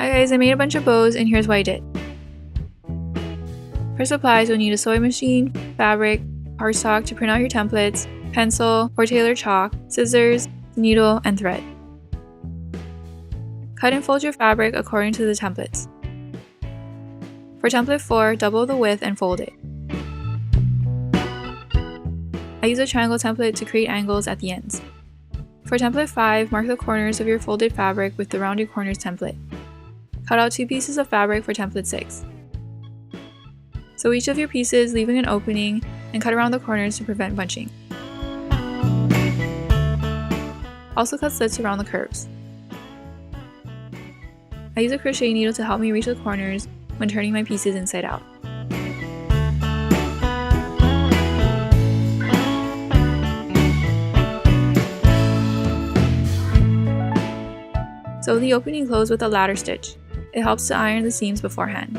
Hi guys, I made a bunch of bows and here's what I did. For supplies, you'll need a sewing machine, fabric, cardstock to print out your templates, pencil or tailor chalk, scissors, needle, and thread. Cut and fold your fabric according to the templates. For template 4, double the width and fold it. I use a triangle template to create angles at the ends. For template 5, mark the corners of your folded fabric with the rounded corners template. Cut out 2 pieces of fabric for template 6. Sew each of your pieces, leaving an opening, and cut around the corners to prevent bunching. Also cut slits around the curves. I use a crochet needle to help me reach the corners when turning my pieces inside out. Sew the opening closed with a ladder stitch. It helps to iron the seams beforehand.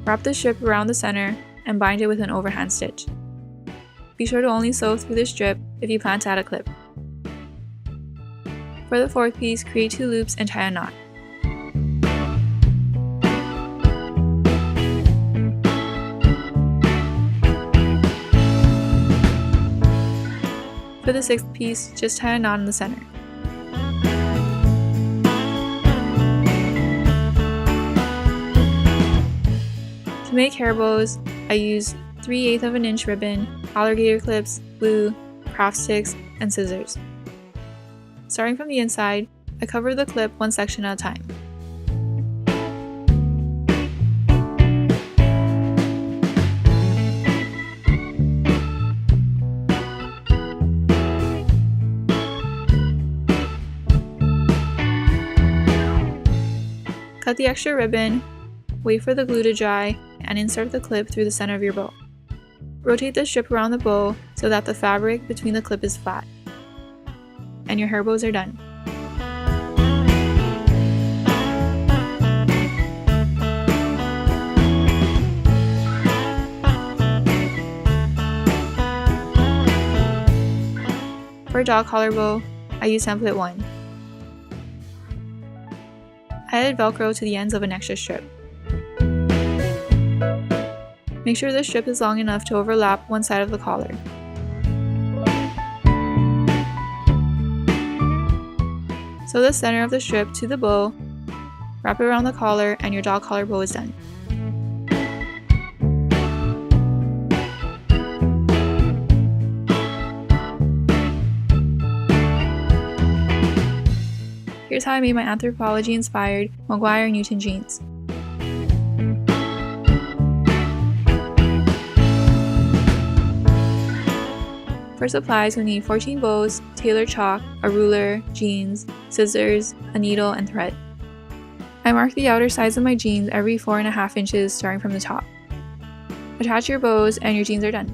Wrap the strip around the center and bind it with an overhand stitch. Be sure to only sew through the strip if you plan to add a clip. For the 4th piece, create 2 loops and tie a knot. For the 6th piece, just tie a knot in the center. To make hair bows, I use 3/8 of an inch ribbon, alligator clips, glue, craft sticks, and scissors. Starting from the inside, I cover the clip one section at a time. Cut the extra ribbon, wait for the glue to dry, and insert the clip through the center of your bow. Rotate the strip around the bow so that the fabric between the clip is flat. And your hair bows are done. For a dog collar bow, I use template 1. I added Velcro to the ends of an extra strip. Make sure the strip is long enough to overlap one side of the collar. Sew the center of the strip to the bow, wrap it around the collar, and your dog collar bow is done. Here's how I made my Anthropologie-inspired Maguire Newton jeans. For supplies, you'll need 14 bows, tailor chalk, a ruler, jeans, scissors, a needle, and thread. I mark the outer sides of my jeans every 4.5 inches starting from the top. Attach your bows and your jeans are done.